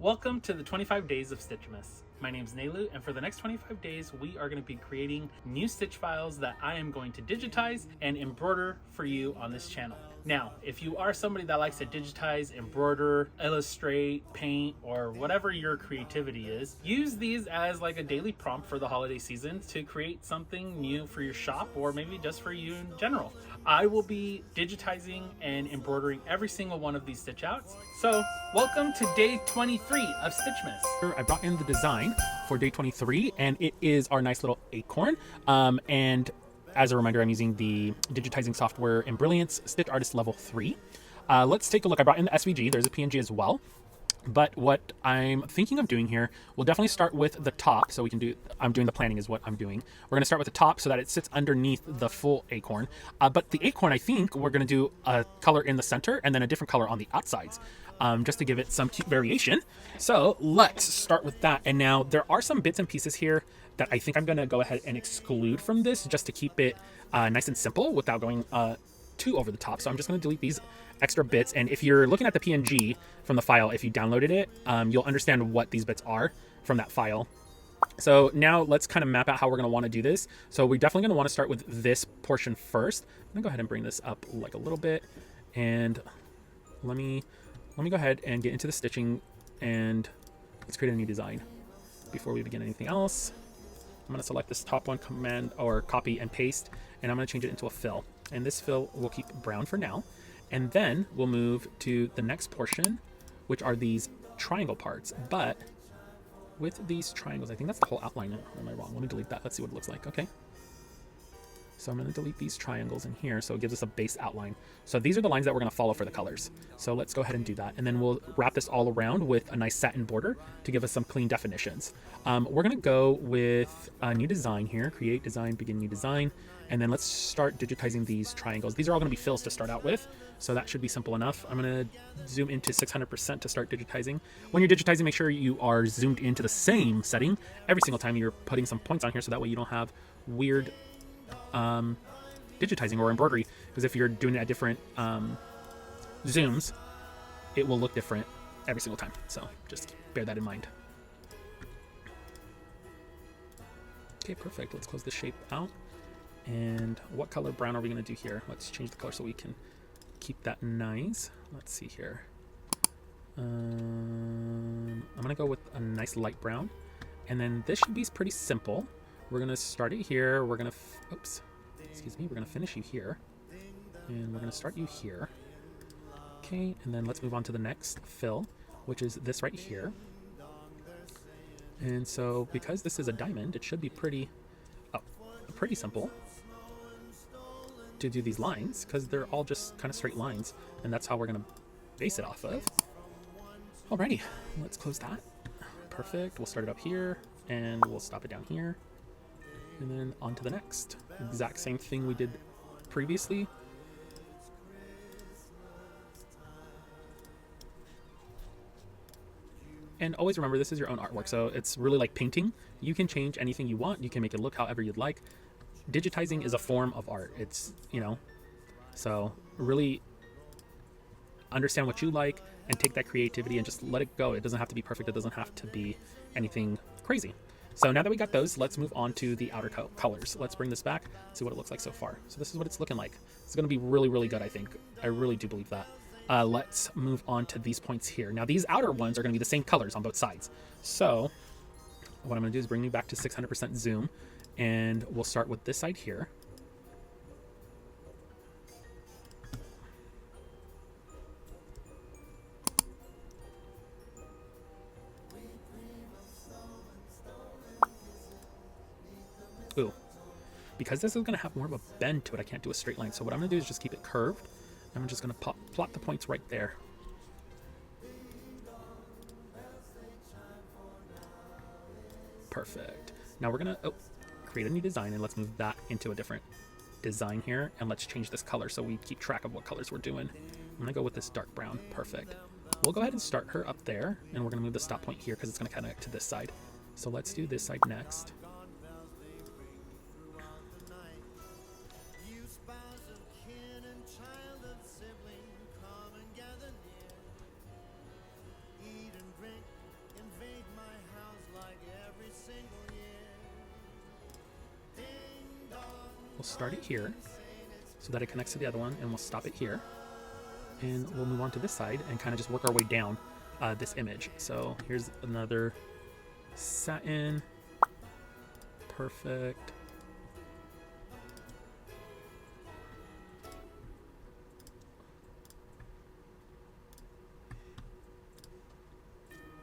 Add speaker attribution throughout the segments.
Speaker 1: Welcome to the 25 days of Stitchmas. My name is Nelu, and for the next 25 days, we are going to be creating new stitch files that I am going to digitize and embroider for you on this channel. Now, if you are somebody that likes to digitize, embroider, illustrate, paint, or whatever your creativity is, use these as like a daily prompt for the holiday season to create something new for your shop or maybe just for you in general. I will be digitizing and embroidering every single one of these stitch outs. So welcome to day 23 of Stitchmas. I brought in the design for day 23 and it is our nice little acorn. And as a reminder, I'm using the digitizing software Embroidery Stitch Artist Level 3. Let's take a look. I brought in the SVG. There's a PNG as well. But what I'm thinking of doing here, we'll definitely start with the top. So we can do, I'm doing the planning is what I'm doing. We're going to start with the top so that it sits underneath the full acorn. But the acorn, I think we're going to do a color in the center and then a different color on the outsides. Just to give it some cute variation. So let's start with that. And now there are some bits and pieces here that I think I'm going to go ahead and exclude from this just to keep it nice and simple without going too over the top. So I'm just going to delete these extra bits. And if you're looking at the PNG from the file, if you downloaded it, you'll understand what these bits are from that file. So now let's kind of map out how we're going to want to do this. So we're definitely going to want to start with this portion first. I'm going to go ahead and bring this up like a little bit. And let me go ahead and get into the stitching and let's create a new design before we begin anything else. I'm going to select this top one, command or copy and paste, and I'm going to change it into a fill. And this fill we'll keep brown for now. And then we'll move to the next portion, which are these triangle parts. But with these triangles, I think that's the whole outline. Or am I wrong? Let me delete that. Let's see what it looks like. Okay. So I'm going to delete these triangles in here so it gives us a base outline. So these are the lines that we're going to follow for the colors. So let's go ahead and do that. And then we'll wrap this all around with a nice satin border to give us some clean definitions. We're going to go with a new design here. Create design, begin new design. And then let's start digitizing these triangles. These are all going to be fills to start out with. So that should be simple enough. I'm going to zoom into 600% to start digitizing. When you're digitizing, make sure you are zoomed into the same setting every single time you're putting some points on here so that way you don't have weird digitizing or embroidery, because if you're doing it at different zooms, it will look different every single time. So just bear that in mind. Okay, perfect. Let's close the shape out. And what color brown are we going to do here? Let's change the color so we can keep that nice. Let's see here. I'm going to go with a nice light brown. And then this should be pretty simple. We're going to start it here. We're going to, we're going to finish you here. And we're going to start you here. Okay, and then let's move on to the next fill, which is this right here. And so because this is a diamond, it should be pretty simple to do these lines because they're all just kind of straight lines. And that's how we're going to base it off of. Alrighty, let's close that. Perfect. We'll start it up here and we'll stop it down here. And then on to the next. Exact same thing we did previously. And always remember, this is your own artwork, so it's really like painting. You can change anything you want. You can make it look however you'd like. Digitizing is a form of art. It's, so really understand what you like and take that creativity and just let it go. It doesn't have to be perfect. It doesn't have to be anything crazy. So now that we got those, let's move on to the outer colors. Let's bring this back, see what it looks like so far. So this is what it's looking like. It's going to be really, really good, I think. I really do believe that. Let's move on to these points here. Now, these outer ones are going to be the same colors on both sides. So what I'm going to do is bring you back to 600% zoom, and we'll start with this side here. Ooh, because this is going to have more of a bend to it, I can't do a straight line. So what I'm going to do is just keep it curved. I'm just going to plot the points right there. Perfect. Now we're going to create a new design, and let's move that into a different design here. And let's change this color so we keep track of what colors we're doing. I'm going to go with this dark brown. Perfect. We'll go ahead and start her up there, and we're going to move the stop point here because it's going to connect to this side. So let's do this side next. we'll start it here so that it connects to the other one, and we'll stop it here. And we'll move on to this side and kind of just work our way down this image. So here's another satin. Perfect.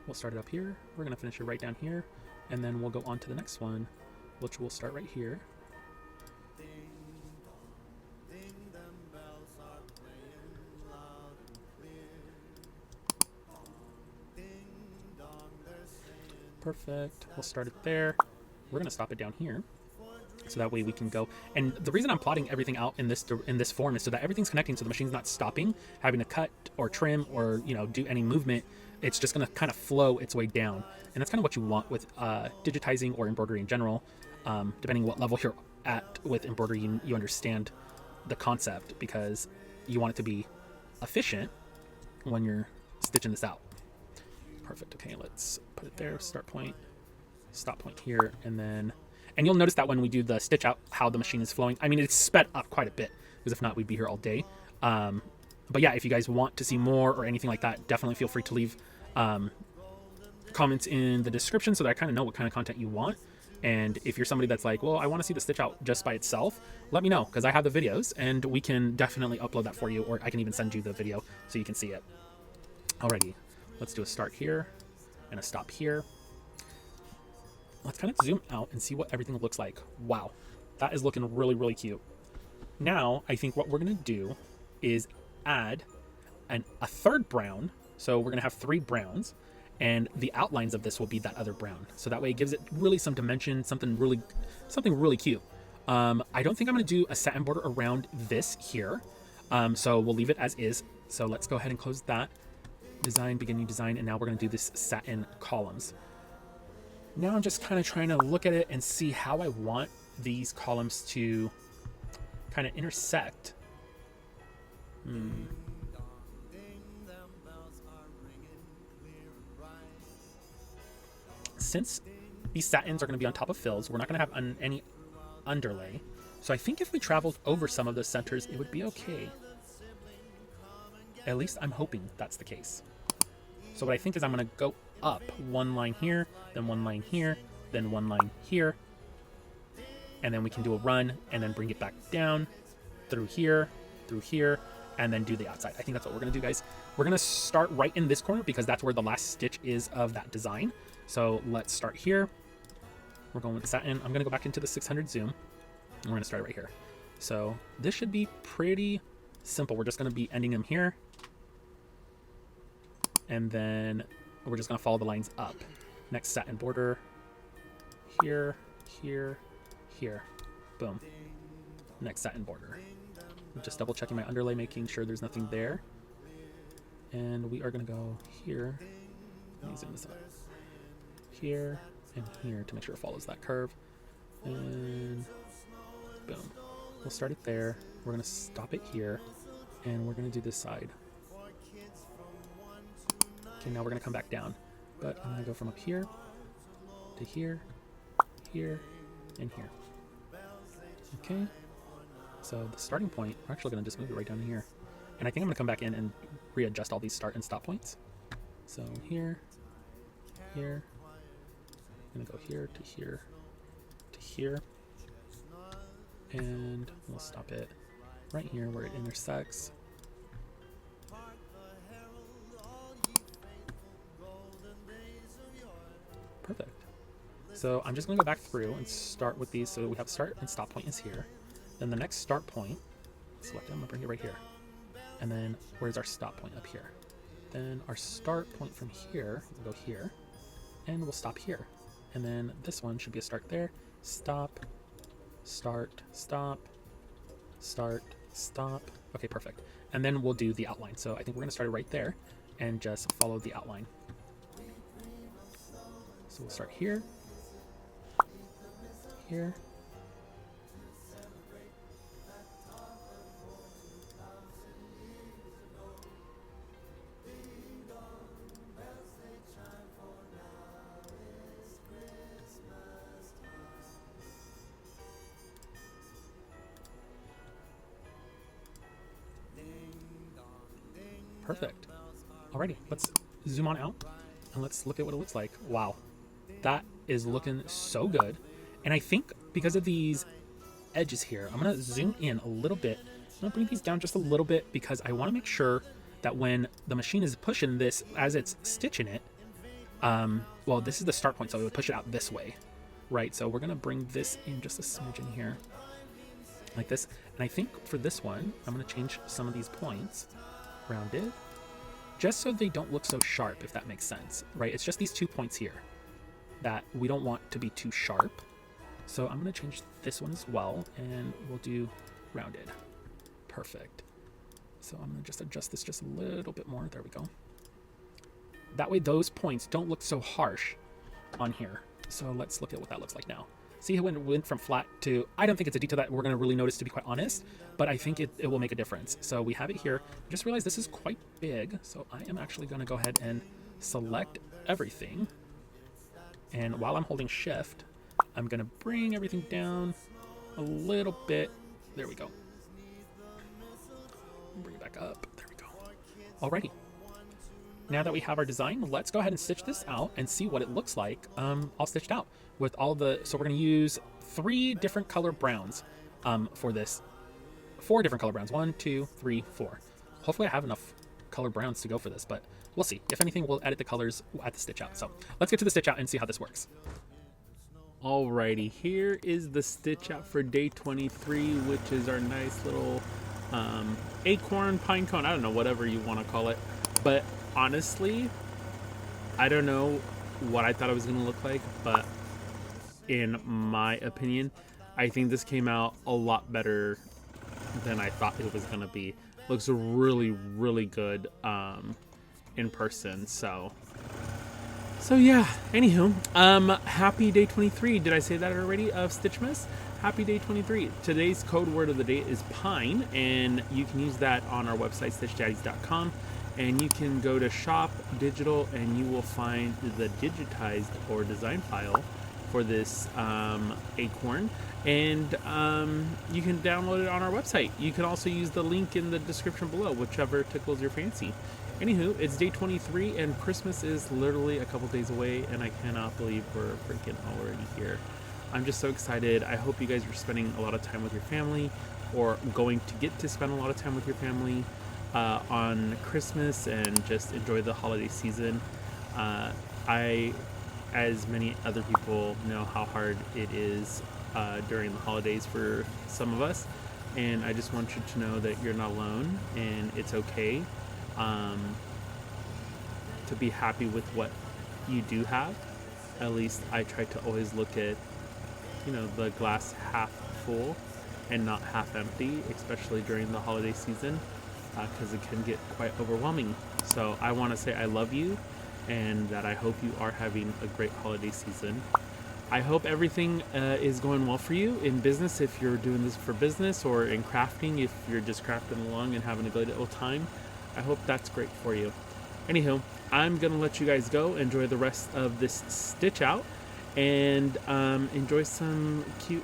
Speaker 1: We'll start it up here. We're going to finish it right down here. And then we'll go on to the next one, which will start right here. Perfect. We'll start it there. We're going to stop it down here, so that way we can go. And the reason I'm plotting everything out in this form is so that everything's connecting, so the machine's not stopping, having to cut or trim or do any movement. It's just going to kind of flow its way down, and that's kind of what you want with digitizing or embroidery in general. Depending what level you're at with embroidery, you understand the concept, because you want it to be efficient when you're stitching this out. Perfect. Okay, let's put it there. Start point, stop point here, and you'll notice that when we do the stitch out, how the machine is flowing. I mean, it's sped up quite a bit, because if not, we'd be here all day. But yeah, if you guys want to see more or anything like that, definitely feel free to leave comments in the description, so that I kind of know what kind of content you want. And if you're somebody that's like, well, I want to see the stitch out just by itself, let me know, because I have the videos and we can definitely upload that for you, or I can even send you the video so you can see it. Alrighty, let's do a start here and a stop here. Let's kind of zoom out and see what everything looks like. Wow, that is looking really, really cute. Now, I think what we're going to do is add a third brown. So we're going to have 3 browns, and the outlines of this will be that other brown. So that way it gives it really some dimension, something really cute. I don't think I'm going to do a satin border around this here. So we'll leave it as is. So let's go ahead and close that. Design, begin new design, and now we're going to do this satin columns. Now I'm just kind of trying to look at it and see how I want these columns to kind of intersect. Since these satins are going to be on top of fills, we're not going to have any underlay. So I think if we traveled over some of those centers, it would be okay. At least I'm hoping that's the case. So what I think is I'm going to go up one line here, then one line here, then one line here, and then we can do a run and then bring it back down through here, and then do the outside. I think that's what we're going to do, guys. We're going to start right in this corner because that's where the last stitch is of that design. So let's start here. We're going with the satin. I'm going to go back into the 600 zoom, and we're going to start right here. So this should be pretty simple. We're just going to be ending them here, and then we're just going to follow the lines up. Next satin border here, here, here. Boom. Next satin border. I'm just double checking my underlay, making sure there's nothing there. And we are going to go here. Let me zoom this up. Here and here to make sure it follows that curve. And boom. We'll start it there. We're going to stop it here. And we're going to do this side. Okay, now we're going to come back down. But I'm going to go from up here to here, here, and here. Okay. So the starting point, we're actually going to just move it right down here. And I think I'm going to come back in and readjust all these start and stop points. So here, here. I'm going to go here to here to here. And we'll stop it right here where it intersects. Perfect. So I'm just going to go back through and start with these. So we have start and stop point is here. Then the next start point, select it, I'm going to bring it right here. And then where's our stop point? Up here. Then our start point from here, we'll go here. And we'll stop here. And then this one should be a start there. Stop, start, stop, start, stop. Okay, perfect. And then we'll do the outline. So I think we're going to start it right there and just follow the outline. So we'll start here, here, Perfect. Alrighty, let's zoom on out and let's look at what it looks like. Wow, that is looking so good. And I think because of these edges here, I'm gonna zoom in a little bit. I'm gonna bring these down just a little bit because I want to make sure that when the machine is pushing this as it's stitching it, well, this is the start point, so it would push it out this way, right? So we're gonna bring this in just a smidgen here, like this. And I think for this one, I'm gonna change some of these points, rounded, just so they don't look so sharp, if that makes sense, right? It's just these 2 points here that we don't want to be too sharp. So I'm gonna change this one as well, and we'll do rounded. Perfect. So I'm gonna just adjust this just a little bit more. There we go. That way those points don't look so harsh on here. So let's look at what that looks like now. See how it went from flat to, I don't think it's a detail that we're gonna really notice, to be quite honest, but I think it will make a difference. So we have it here. Just realized this is quite big. So I am actually gonna go ahead and select everything. And while I'm holding shift, I'm gonna bring everything down a little bit. There we go. Bring it back up. There we go. Alrighty. Now that we have our design, let's go ahead and stitch this out and see what it looks like all stitched out with all the, so we're going to use 3 different color browns for this. 4 different color browns. 1, 2, 3, 4. Hopefully I have enough color browns to go for this, but we'll see. If anything, we'll edit the colors at the stitch out. So let's get to the stitch out and see how this works. Alrighty, here is the stitch out for day 23, which is our nice little acorn, pine cone, I don't know, whatever you want to call it. But honestly, I don't know what I thought it was going to look like, but in my opinion, I think this came out a lot better than I thought it was going to be. Looks really, really good in person. So yeah, anywho, happy day 23. Did I say that already of Stitchmas? Happy day 23. Today's code word of the day is pine, and you can use that on our website, stitchdaddies.com. And you can go to shop digital and you will find the digitized or design file for this acorn, and you can download it on our website. You can also use the link in the description below, whichever tickles your fancy. Anywho, it's day 23 and Christmas is literally a couple days away, and I cannot believe we're freaking already here. I'm just so excited. I hope you guys are spending a lot of time with your family, or going to get to spend a lot of time with your family on Christmas, and just enjoy the holiday season. I, as many other people, know how hard it is during the holidays for some of us, and I just want you to know that you're not alone, and it's okay to be happy with what you do have. At least I try to always look at, you know, the glass half full and not half empty, especially during the holiday season, because it can get quite overwhelming. So I want to say I love you, and that I hope you are having a great holiday season. I hope everything is going well for you in business, if you're doing this for business, or in crafting, if you're just crafting along and having a good old time. I hope that's great for you. Anywho, I'm gonna let you guys go. Enjoy the rest of this stitch out, and enjoy some cute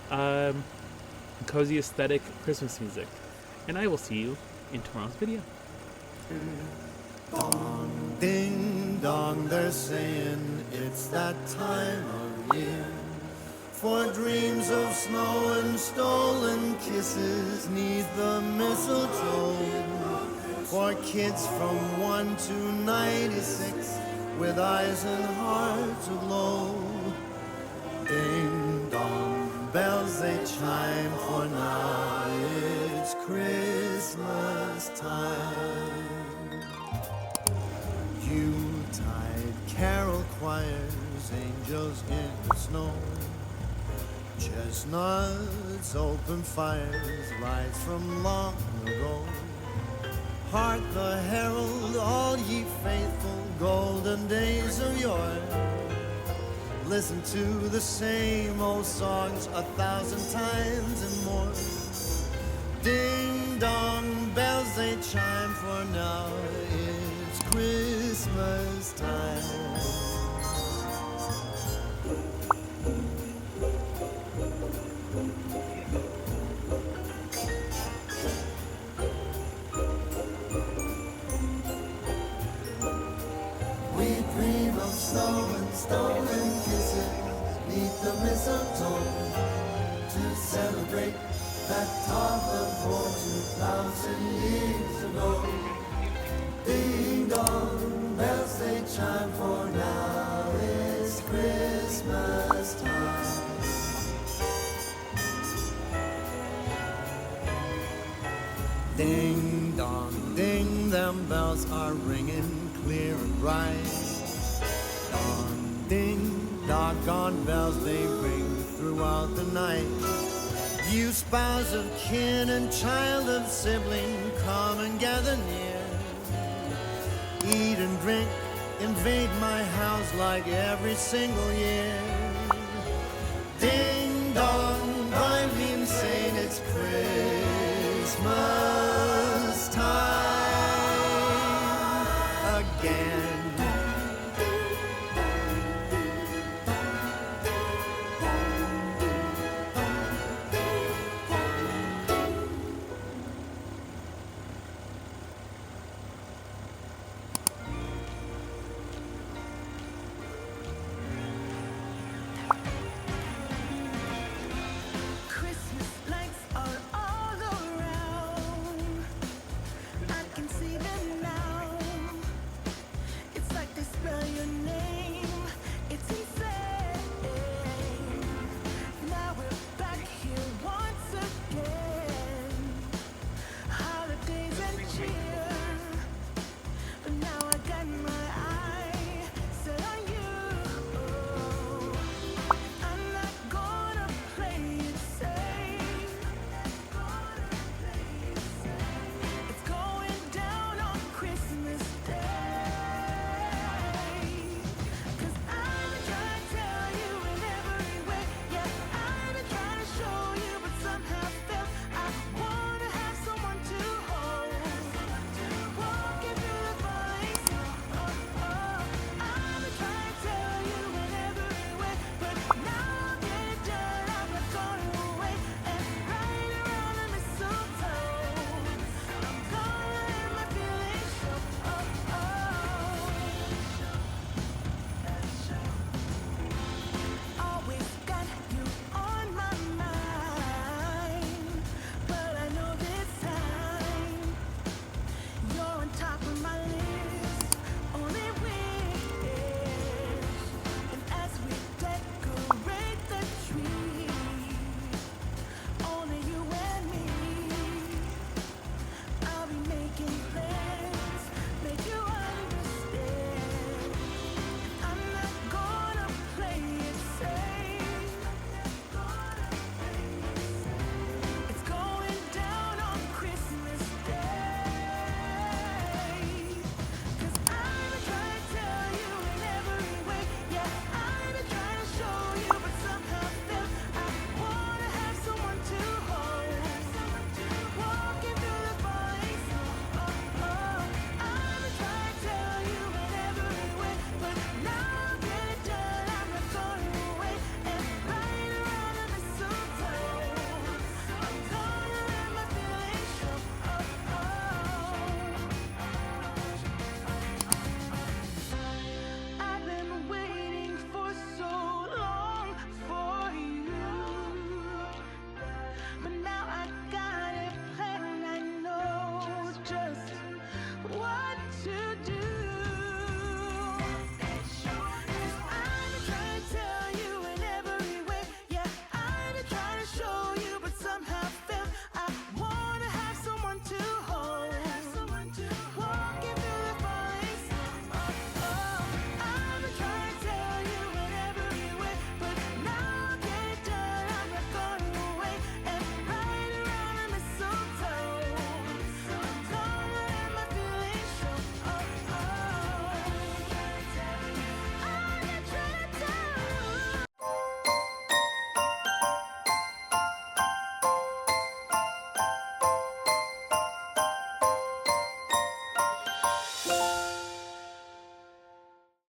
Speaker 1: cozy aesthetic Christmas music, and I will see you in tomorrow's video.
Speaker 2: Dong, ding dong, they're saying it's that time of year for dreams of snow and stolen kisses 'neath the mistletoe, for kids from 1 to 96 with eyes and hearts aglow. Ding dong, bells they chime, for now it's Christmas time. Yuletide carol choirs, angels in the snow, chestnuts, open fires, lights from long ago. Hark the herald, all ye faithful, golden days of yore. Listen to the same old songs 1,000 times and more. Ding dong, bells they chime, for now it's Christmas time. snow and stolen kisses neath the mistletoe to celebrate that time of war 2,000 years ago. Ding dong, bells they chime, for now it's Christmas time. Ding dong, ding, them bells are ringing clear and bright. Dong, ding, doggone bells they ring throughout the night. You spouse of kin and child of sibling, come and gather near. Eat and drink, invade my house like every single year. Ding dong, I'm being saying it's Christmas.